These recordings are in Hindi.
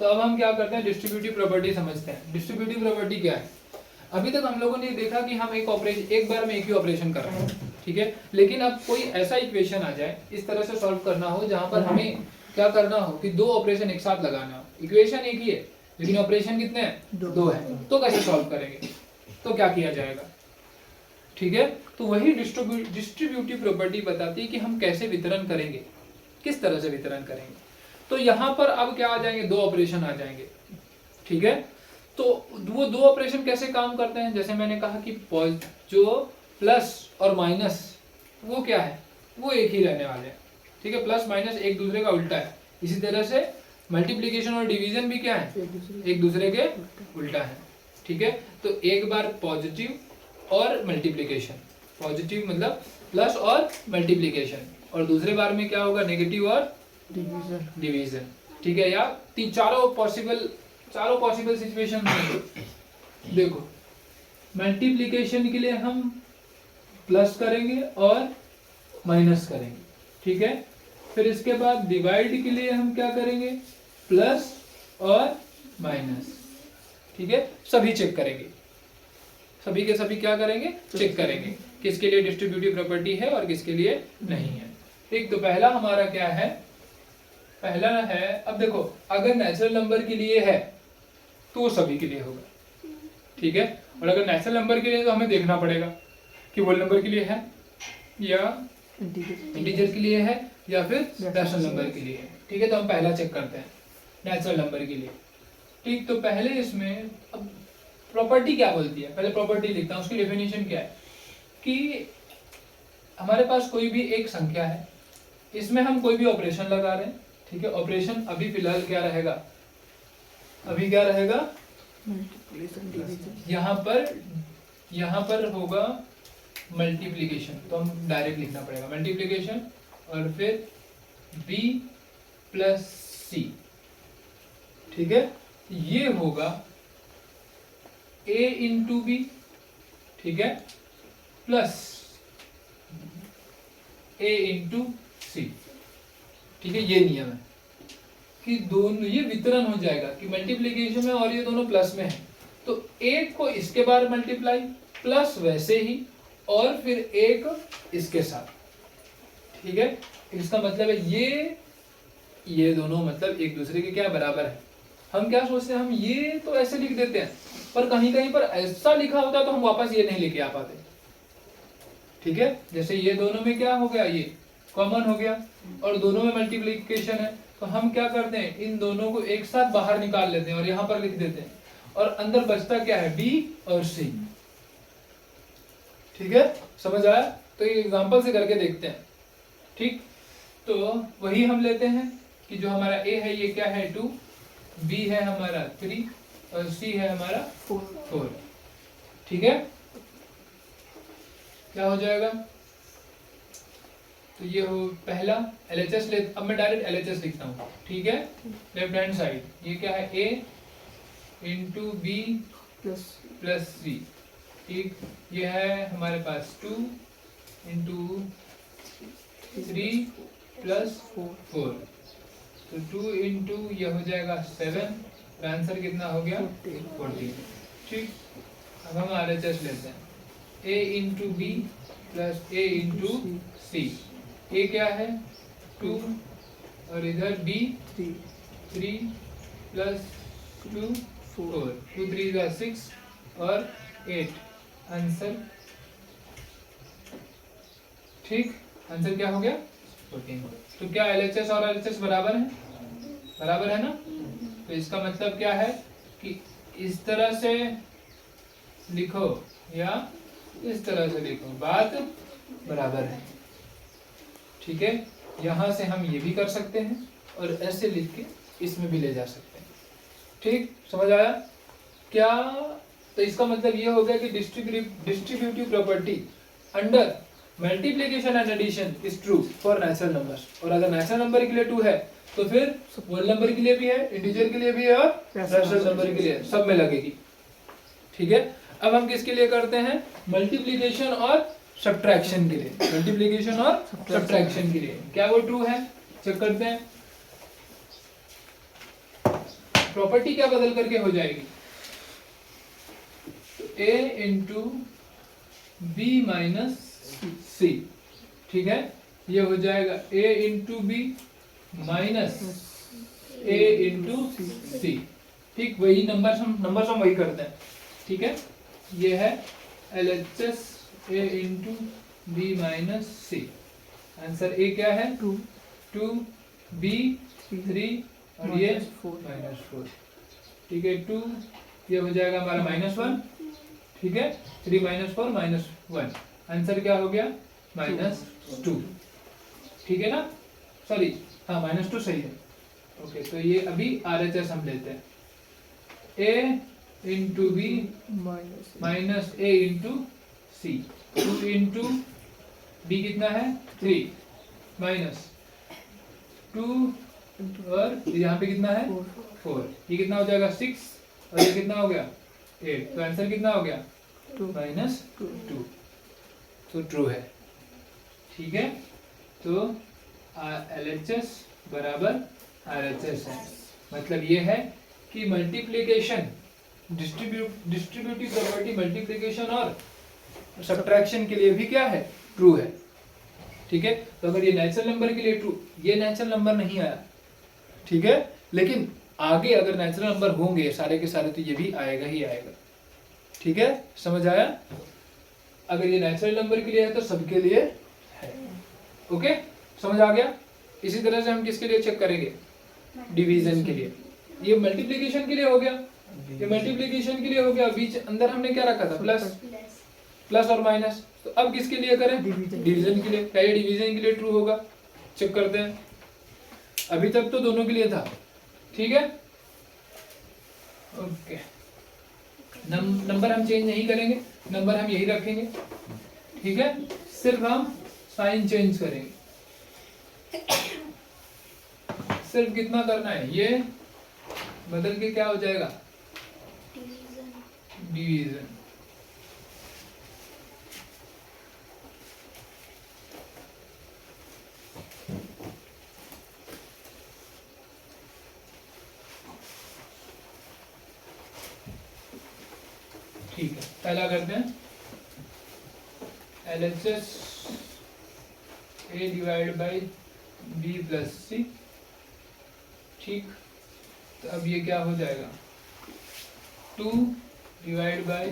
तो अब हम क्या करते हैं, डिस्ट्रीब्यूटिव प्रॉपर्टी समझते हैं। डिस्ट्रीब्यूटिव प्रॉपर्टी क्या है? अभी तक हम लोगों ने देखा कि हम एक बार में एक ही ऑपरेशन कर रहे हैं, ठीक है। लेकिन अब कोई ऐसा इक्वेशन आ जाए, इस तरह से सॉल्व करना हो जहां पर हमें क्या करना हो कि दो ऑपरेशन एक साथ लगाना हो। इक्वेशन एक ही है लेकिन ऑपरेशन कितने हैं? दो है। तो कैसे सॉल्व करेंगे? तो क्या किया जाएगा? ठीक है, तो वही डिस्ट्रीब्यूटिव प्रॉपर्टी बताती है कि हम कैसे वितरण करेंगे, किस तरह से वितरण करेंगे। तो यहां पर अब क्या आ जाएंगे? दो ऑपरेशन आ जाएंगे, ठीक है। तो वो दो ऑपरेशन कैसे काम करते हैं? जैसे मैंने कहा कि जो प्लस और माइनस वो क्या है? वो एक ही रहने वाले हैं, ठीक है। प्लस माइनस एक दूसरे का उल्टा है। इसी तरह से मल्टीप्लिकेशन और डिवीजन भी क्या है? एक दूसरे के उल्टा है, ठीक है। तो एक बार पॉजिटिव और मल्टीप्लिकेशन, पॉजिटिव मतलब प्लस और मल्टीप्लिकेशन, और दूसरे बार में क्या होगा? नेगेटिव और डिवीजन, ठीक है। या चारों पॉसिबल सिचुएशन देखो, मल्टीप्लिकेशन के लिए हम प्लस करेंगे और माइनस करेंगे, ठीक है। फिर इसके बाद डिवाइड के लिए हम क्या करेंगे? प्लस और माइनस, ठीक है। सभी चेक करेंगे, सभी के सभी क्या करेंगे? चेक करेंगे किसके लिए डिस्ट्रीब्यूटिव प्रॉपर्टी है और किसके लिए नहीं है, ठीक। तो पहला हमारा क्या है? पहला है, अब देखो, अगर नेचुरल नंबर के लिए है तो वो सभी के लिए होगा, ठीक है। और अगर नेचुरल नंबर के लिए तो हमें देखना पड़ेगा कि होल नंबर के लिए है या इंटीजर के लिए है या फिर रैशनल नंबर के लिए है, ठीक है। तो हम पहला चेक करते हैं नेचुरल नंबर के लिए, ठीक। तो पहले इसमें अब प्रॉपर्टी क्या बोलती है? पहले प्रॉपर्टी लिखता हूं, उसकी डेफिनेशन क्या है कि हमारे पास कोई भी एक संख्या है, इसमें हम कोई भी ऑपरेशन लगा रहे हैं, ठीक है। ऑपरेशन अभी फिलहाल क्या रहेगा? अभी क्या रहेगा? यहाँ पर होगा मल्टीप्लिकेशन, तो हम डायरेक्ट लिखना पड़ेगा मल्टीप्लिकेशन और फिर b प्लस सी, ठीक है। ये होगा a इंटू बी, ठीक है, प्लस a इंटू सी, ठीक है। ये नियम है कि दोनों ये वितरण हो जाएगा कि मल्टीप्लिकेशन में और ये दोनों प्लस में है, तो एक को इसके बाद मल्टीप्लाई प्लस वैसे ही और फिर एक इसके साथ, ठीक है। इसका मतलब है ये दोनों मतलब एक दूसरे के क्या बराबर है। हम क्या सोचते हैं? हम ये तो ऐसे लिख देते हैं, पर कहीं कहीं पर ऐसा लिखा होता है तो हम वापस ये नहीं लेके आ पाते, ठीक है। जैसे ये दोनों में क्या हो गया? ये कॉमन हो गया और दोनों में मल्टीप्लिकेशन है, तो हम क्या करते हैं? इन दोनों को एक साथ बाहर निकाल लेते हैं और यहाँ पर लिख देते हैं, और अंदर बचता क्या है? बी और सी, ठीक है। समझ आया? तो ये एग्जांपल से करके देखते हैं, ठीक। तो वही हम लेते हैं कि जो हमारा ए है ये क्या है? 2, बी है हमारा 3 और सी है हमारा 4, ठीक है। क्या हो जाएगा? तो ये हो पहला LHS ले, अब मैं डायरेक्ट LHS लिखता हूँ, ठीक है। लेफ्ट हैंड साइड ये क्या है? A into B plus C, ठीक। ये है हमारे पास 2 इंटू 3 प्लस 4, तो 2 इंटू ये हो जाएगा 7, आंसर कितना हो गया? 14, ठीक। अब हम RHS लेते हैं, A into B plus A into C. A क्या है? 2 और इधर b 3 प्लस 2 4, 2 3 6 और 8, आंसर, ठीक। आंसर क्या हो गया? 14। तो क्या LHS और RHS बराबर है? बराबर है ना? तो इसका मतलब क्या है कि इस तरह से लिखो या इस तरह से लिखो, बात बराबर है, ठीक है। यहां से हम ये भी कर सकते हैं और ऐसे लिख के इसमें भी ले जा सकते हैं, ठीक। समझ आया क्या? तो इसका मतलब ये हो गया कि distributive property under multiplication and addition is true for natural numbers, और अगर नेचुरल नंबर के लिए ट्रू है तो फिर होल नंबर के लिए भी है, इंटीजर के लिए भी है और रैशनल नंबर के लिए, सब में लगेगी, ठीक है। अब हम किसके लिए करते हैं? मल्टीप्लिकेशन और सब्ट्रैक्शन के लिए, मल्टीप्लिकेशन और सब्ट्रैक्शन के लिए क्या वो ट्रू है? चेक करते हैं। प्रॉपर्टी क्या बदल करके हो जाएगी, a into B minus C, ठीक है, ये हो जाएगा a into B minus a into C, ठीक, वही नंबर हम वही करते हैं, ठीक है, ये है LHS a into B minus c, answer a क्या है 2 बी 3 और ये -4, ठीक है, 2 ये हो जाएगा हमारा -1, ठीक है, 3 -4 -1, आंसर क्या हो गया -2, ठीक है ना, सॉरी हाँ -2 सही है, ओके, तो ये अभी RHS हम लेते हैं, a into B minus a into c, 2 into b कितना है 3 माइनस 2 और यहाँ पे कितना है 4, ये कितना हो जाएगा 6 और ये कितना हो गया 8, तो आंसर कितना हो गया -2, तो ट्रू है, ठीक है, तो LHS बराबर RHS है, मतलब ये है कि मल्टीप्लिकेशन डिस्ट्रीब्यूटिव प्रॉपर्टी मल्टीप्लिकेशन और सब्ट्रैक्शन के लिए भी क्या है ट्रू है, ठीक है, तो अगर ये नेचुरल नंबर के लिए ट्रू, ये नेचुरल नंबर नहीं आया, ठीक है, लेकिन आगे अगर नेचुरल नंबर होंगे सारे के सारे तो ये भी आएगा ही आएगा, ठीक है, समझ आया, अगर ये नेचुरल नंबर के लिए है तो सबके लिए है, ओके, समझ आ गया। इसी तरह से हम किसके लिए चेक करेंगे, डिवीजन के लिए, ये मल्टीप्लिकेशन के लिए हो गया, ये मल्टीप्लिकेशन के लिए हो गया, बीच अंदर हमने क्या रखा था प्लस और माइनस, तो अब किसके लिए करें, डिवीजन के लिए, क्या ये डिवीजन के लिए ट्रू होगा, चेक करते हैं, अभी तक तो दोनों के लिए था, ठीक है, ओके, नंबर हम चेंज नहीं करेंगे, नंबर हम यही रखेंगे, ठीक है, सिर्फ हम साइन चेंज करेंगे, सिर्फ कितना करना है, ये बदल के क्या हो जाएगा डिवीजन, ठीक है, पहला करते हैं LHS a divide by b plus C, ठीक, तो अब ये क्या हो जाएगा 2 डिवाइड बाई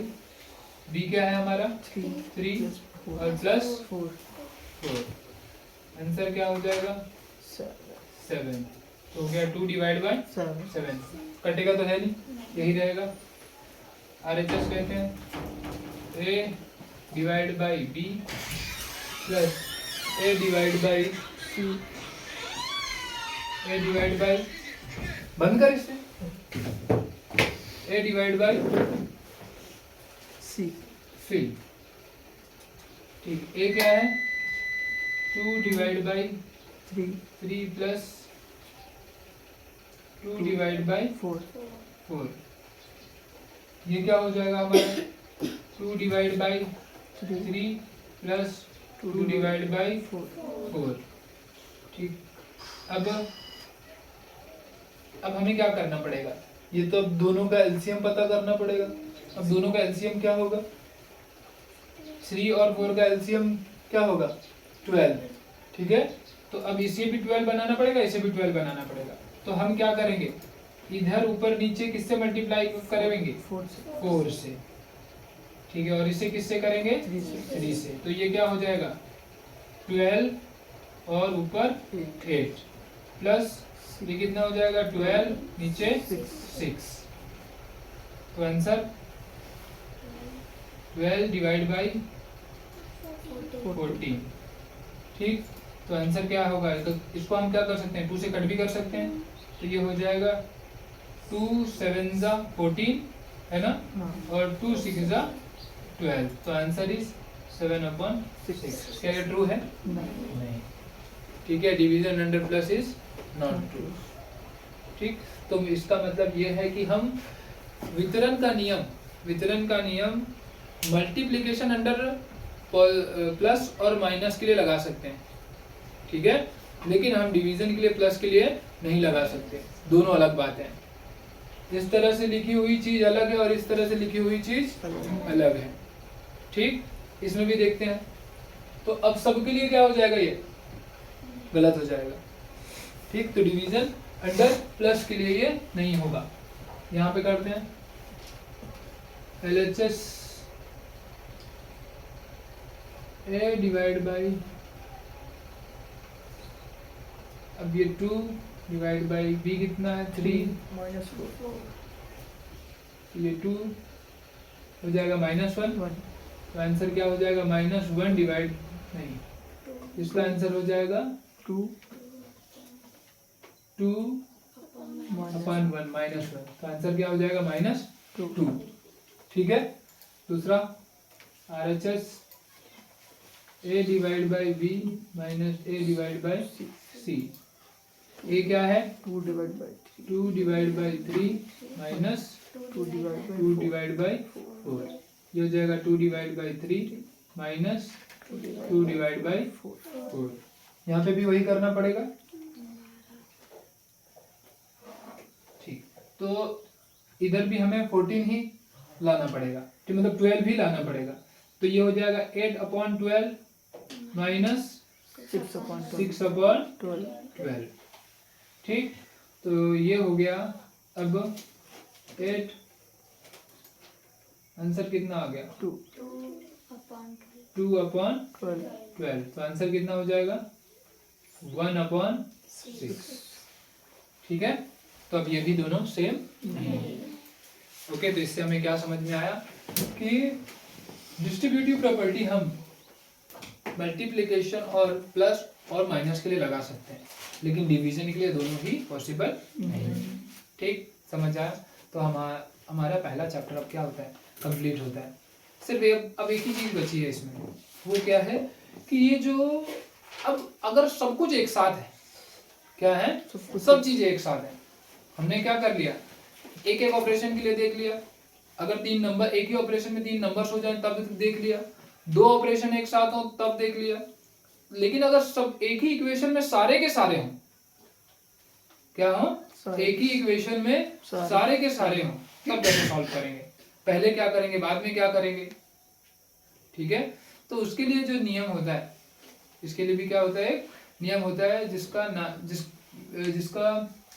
b क्या है हमारा 3 और प्लस 4, आंसर क्या हो जाएगा 7, तो हो गया 2 डिवाइड बाई 7, कटेगा तो है नहीं, यही रहेगा, RHS कहते हैं a divide by b plus a divide by c, a divide by, बंद कर इसे, a डिवाइड बाई c, ठीक, a क्या है 2 divide by 3 plus 2 divide by 4, ये क्या हो जाएगा हमारा 2 divide by 3 plus 2 divide by 4, ठीक, अब हमें क्या करना पड़ेगा, ये तो अब दोनों का एलसीएम पता करना पड़ेगा, अब दोनों का एलसीएम क्या होगा, 3 और 4 का एलसीएम क्या होगा 12, ठीक है, तो अब इसे भी 12 बनाना पड़ेगा, इसे भी 12 बनाना पड़ेगा, तो हम क्या करेंगे, इधर ऊपर नीचे किससे मल्टीप्लाई करेंगे 4 से, ठीक है, और इसे किससे करेंगे 3 से, तो ये क्या हो जाएगा 12 और ऊपर 8 प्लस ये कितना हो जाएगा 12 नीचे 6, तो आंसर 12 डिवाइड बाई 14, ठीक, तो आंसर क्या होगा, तो इसको हम क्या कर सकते हैं 2 से कट भी कर सकते हैं, तो ये हो जाएगा 2 7 14 है ना, और 2 6 12, तो आंसर इज 7/6, क्या ये ट्रू है नहीं, ठीक है, division under plus is not true, ठीक, तो इसका मतलब ये है कि हम वितरण का नियम मल्टीप्लिकेशन अंडर प्लस और माइनस के लिए लगा सकते हैं, ठीक है, लेकिन हम डिवीजन के लिए प्लस के लिए नहीं लगा सकते, दोनों अलग बात है, इस तरह से लिखी हुई चीज अलग है और इस तरह से लिखी हुई चीज अलग है। ठीक, इसमें भी देखते हैं। तो अब सबके लिए क्या हो जाएगा, ये गलत हो जाएगा। ठीक, तो डिवीजन अंडर प्लस के लिए ये नहीं होगा। यहाँ पे करते हैं LHS A डिवाइड बाई, अब ये 2 डिवाइड बाई B कितना है 3 -4 ये 2 हो जाएगा -1। तो आंसर क्या हो जाएगा -1 डिवाइड नहीं, इसका आंसर हो जाएगा 2 अपॉन 1 -1। तो आंसर क्या हो जाएगा -2। ठीक है, दूसरा RHS A divide by B minus A divide by C। A क्या है 2 divide by 2 divide by 3 minus 2 2 divide by 4। ये हो जाएगा 2 divide by 3 minus 2 divide by 4। यहाँ पे भी वही करना पड़ेगा। ठीक, तो इधर भी हमें 14 ही लाना पड़ेगा, ठीक, मतलब 12 ही लाना पड़ेगा। तो ये हो जाएगा 8 अपॉन 12 माइनस 6 अपॉन 6 अपॉन 12। 12। ठीक, तो ये हो गया। अब 8 आंसर कितना आ गया 2 अपॉन 12। 12। तो आंसर कितना हो जाएगा 1 अपॉन 6। ठीक है, तो अब ये भी दोनों सेम नहीं है। ओके, तो इससे हमें क्या समझ में आया कि डिस्ट्रीब्यूटिव प्रॉपर्टी हम मल्टीप्लिकेशन और प्लस और माइनस के लिए लगा सकते हैं, लेकिन डिवीजन के लिए दोनों ही पॉसिबल नहीं। ठीक, समझ आया। तो हमारा पहला चैप्टर अब क्या होता है, कंप्लीट होता है। सिर्फ अब एक ही चीज बची है इसमें, वो क्या है कि ये जो अब अगर सब कुछ एक साथ है, क्या है सब चीजें एक साथ है, हमने क्या कर लिया एक एक ऑपरेशन के लिए देख लिया। अगर 3 नंबर एक ही ऑपरेशन में 3 नंबर्स हो जाए तब देख लिया, 2 ऑपरेशन एक साथ हो तब देख लिया। लेकिन अगर सब एक ही इक्वेशन में सारे के सारे हों, क्या हो एक ही इक्वेशन में सारे के सारे हों, तब कैसे सॉल्व करेंगे, पहले क्या करेंगे बाद में क्या करेंगे। ठीक है, तो उसके लिए जो नियम होता है, इसके लिए भी क्या होता है एक नियम होता है जिसका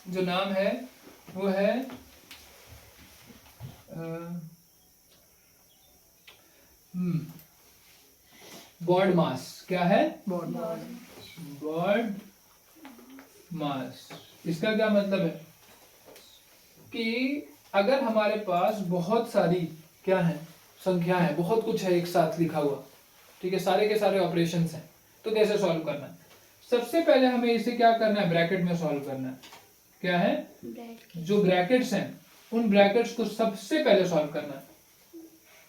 जो नाम है वो है बॉड मास। क्या है बॉड मास। इसका क्या मतलब है कि अगर हमारे पास बहुत सारी क्या है संख्या है, बहुत कुछ है एक साथ लिखा हुआ, ठीक है, सारे के सारे ऑपरेशंस हैं, तो कैसे सॉल्व करना है। सबसे पहले हमें इसे क्या करना है ब्रैकेट में सॉल्व करना है। क्या है जो ब्रैकेट्स हैं उन ब्रैकेट्स को सबसे पहले सॉल्व करना है।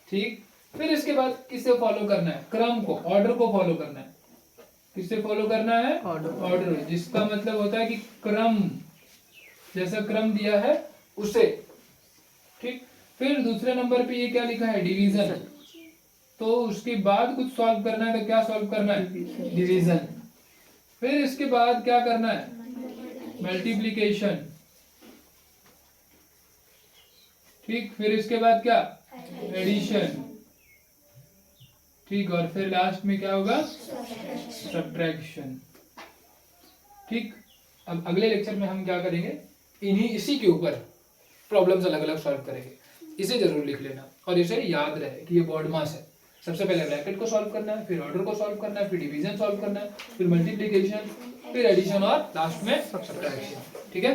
ठीक, फिर इसके बाद किसे फॉलो करना है, क्रम को, ऑर्डर को फॉलो करना है। किससे फॉलो करना है ऑर्डर, जिसका मतलब होता है कि क्रम, जैसा क्रम दिया है उसे। ठीक, फिर दूसरे नंबर पे ये क्या लिखा है डिवीजन, तो उसके बाद कुछ सॉल्व करना है, तो क्या सॉल्व करना है डिवीजन। फिर इसके बाद क्या करना है मल्टीप्लिकेशन। ठीक, फिर इसके बाद क्या एडिशन। ठीक, और फिर लास्ट में क्या होगा सब्ट्रैक्शन। ठीक, अब अगले लेक्चर में हम क्या करेंगे, इसी के ऊपर प्रॉब्लम्स अलग अलग सॉल्व करेंगे। इसे जरूर लिख लेना और इसे याद रहे कि ये बॉड मास है। सबसे पहले ब्रैकेट को सॉल्व करना है, फिर ऑर्डर को सॉल्व करना है, फिर डिवीजन सॉल्व करना है, फिर मल्टीप्लिकेशन, फिर एडिशन और लास्ट में सब्ट्रैक्शन। ठीक है।